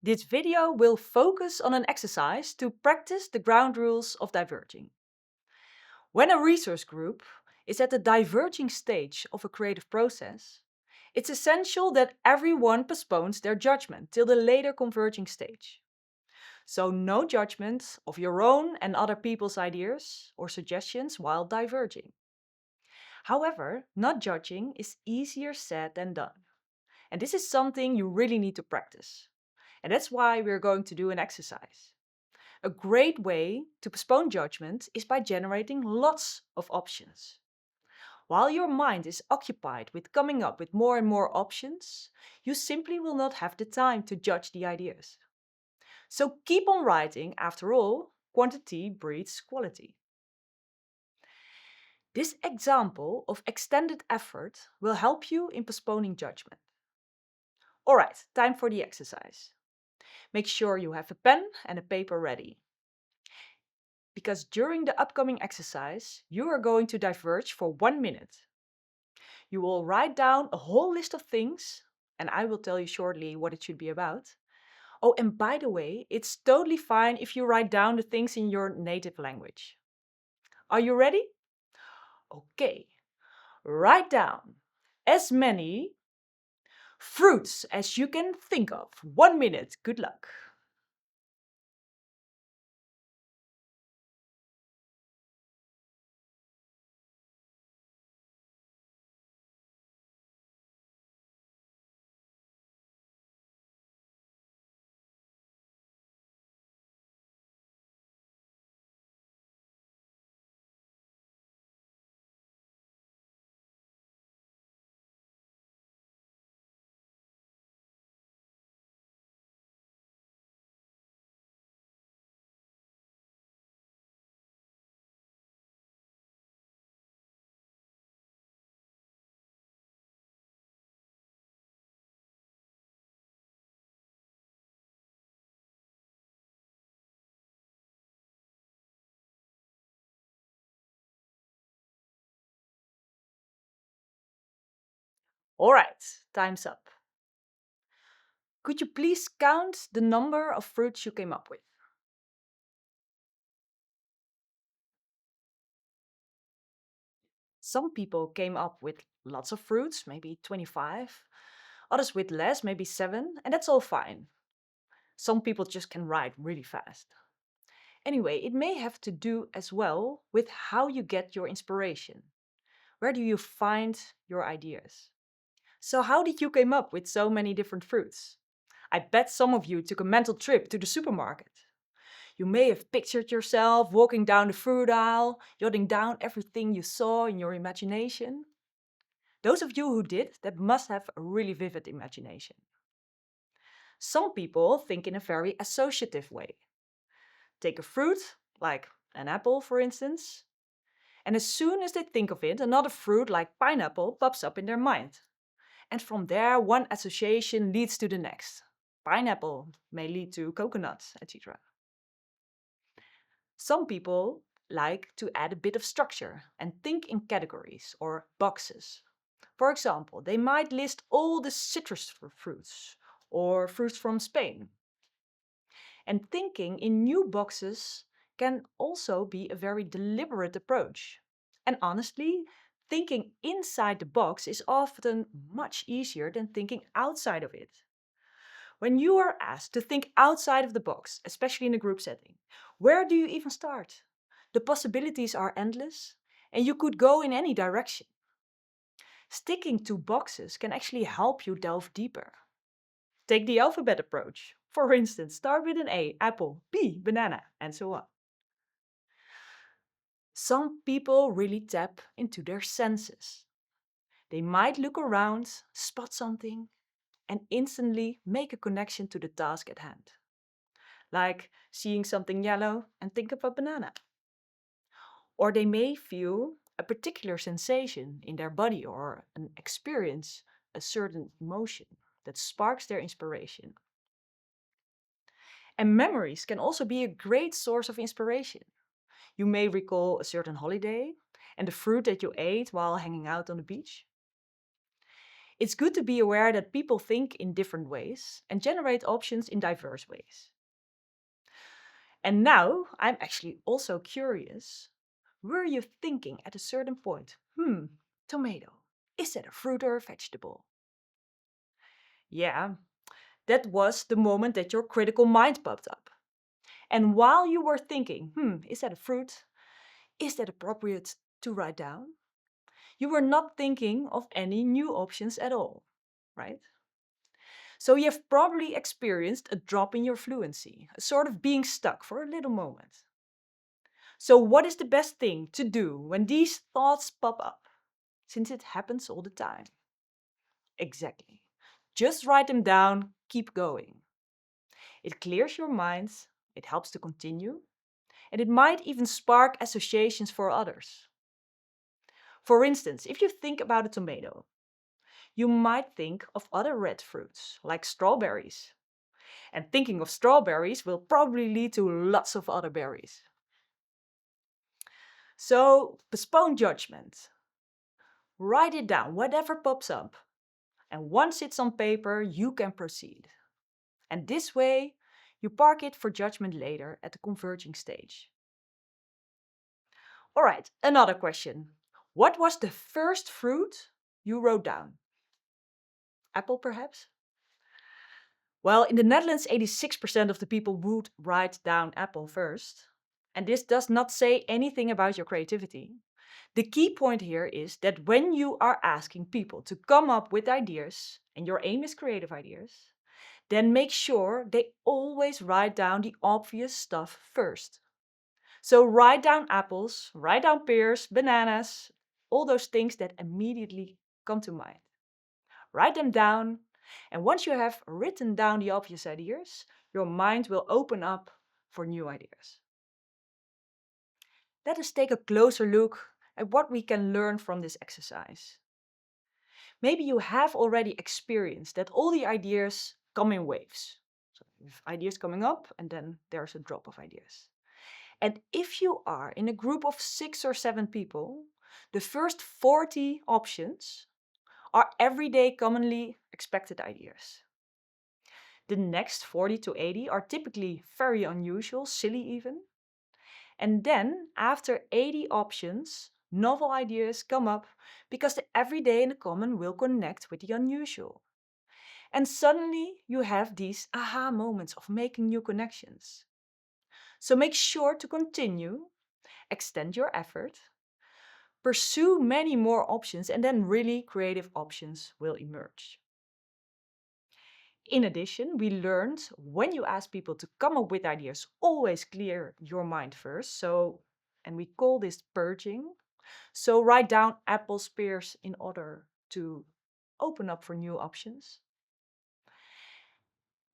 This video will focus on an exercise to practice the ground rules of diverging. When a resource group is at the diverging stage of a creative process, it's essential that everyone postpones their judgment till the later converging stage. So no judgment of your own and other people's ideas or suggestions while diverging. However, not judging is easier said than done. And this is something you really need to practice. And that's why we're going to do an exercise. A great way to postpone judgment is by generating lots of options. While your mind is occupied with coming up with more and more options, you simply will not have the time to judge the ideas. So keep on writing, after all, quantity breeds quality. This example of extended effort will help you in postponing judgment. Alright, time for the exercise. Make sure you have a pen and a paper ready. Because during the upcoming exercise, you are going to diverge for 1 minute. You will write down a whole list of things, and I will tell you shortly what it should be about. Oh, and by the way, it's totally fine if you write down the things in your native language. Are you ready? Okay, write down as many fruits as you can think of. 1 minute, good luck. All right, time's up. Could you please count the number of fruits you came up with? Some people came up with lots of fruits, maybe 25. Others with less, maybe 7, and that's all fine. Some people just can write really fast. Anyway, it may have to do as well with how you get your inspiration. Where do you find your ideas? So how did you come up with so many different fruits? I bet some of you took a mental trip to the supermarket. You may have pictured yourself walking down the fruit aisle, jotting down everything you saw in your imagination. Those of you who did, that must have a really vivid imagination. Some people think in a very associative way. Take a fruit, like an apple for instance, and as soon as they think of it, another fruit like pineapple pops up in their mind. And from there, one association leads to the next. Pineapple may lead to coconut, etc. Some people like to add a bit of structure and think in categories or boxes. For example, they might list all the citrus fruits or fruits from Spain. And thinking in new boxes can also be a very deliberate approach. And honestly, thinking inside the box is often much easier than thinking outside of it. When you are asked to think outside of the box, especially in a group setting, where do you even start? The possibilities are endless, and you could go in any direction. Sticking to boxes can actually help you delve deeper. Take the alphabet approach. For instance, start with an A, apple, B, banana, and so on. Some people really tap into their senses. They might look around, spot something, and instantly make a connection to the task at hand. Like seeing something yellow and think of a banana. Or they may feel a particular sensation in their body or an experience a certain emotion that sparks their inspiration. And memories can also be a great source of inspiration. You may recall a certain holiday and the fruit that you ate while hanging out on the beach. It's good to be aware that people think in different ways and generate options in diverse ways. And now I'm actually also curious. Were you thinking at a certain point, tomato, is that a fruit or a vegetable? Yeah, that was the moment that your critical mind popped up. And while you were thinking, is that a fruit? Is that appropriate to write down? You were not thinking of any new options at all, right? So you've probably experienced a drop in your fluency, a sort of being stuck for a little moment. So, what is the best thing to do when these thoughts pop up? Since it happens all the time. Exactly. Just write them down, keep going. It clears your mind, it helps to continue, and it might even spark associations for others. For instance, if you think about a tomato, you might think of other red fruits, like strawberries. And thinking of strawberries will probably lead to lots of other berries. So, postpone judgment. Write it down, whatever pops up. And once it's on paper, you can proceed. And this way, you park it for judgment later at the converging stage. All right, another question. What was the first fruit you wrote down? Apple, perhaps? Well, in the Netherlands, 86% of the people would write down apple first. And this does not say anything about your creativity. The key point here is that when you are asking people to come up with ideas, and your aim is creative ideas, then make sure they always write down the obvious stuff first. So write down apples, write down pears, bananas, all those things that immediately come to mind. Write them down, and once you have written down the obvious ideas, your mind will open up for new ideas. Let us take a closer look at what we can learn from this exercise. Maybe you have already experienced that all the ideas come in waves. So you have ideas coming up, and then there's a drop of ideas. And if you are in a group of 6 or 7 people, the first 40 options are everyday commonly expected ideas. The next 40 to 80 are typically very unusual, silly even. And then, after 80 options, novel ideas come up because the everyday and the common will connect with the unusual. And suddenly you have these aha moments of making new connections. So make sure to continue, extend your effort, pursue many more options, and then really creative options will emerge. In addition, we learned when you ask people to come up with ideas, always clear your mind first. And we call this purging. So write down apples, pears in order to open up for new options.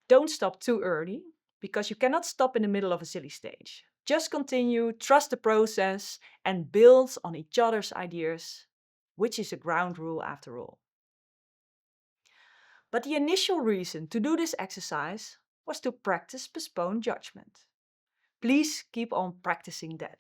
Don't stop too early because you cannot stop in the middle of a silly stage. Just continue, trust the process, and build on each other's ideas, which is a ground rule after all. But the initial reason to do this exercise was to practice postponed judgment. Please keep on practicing that.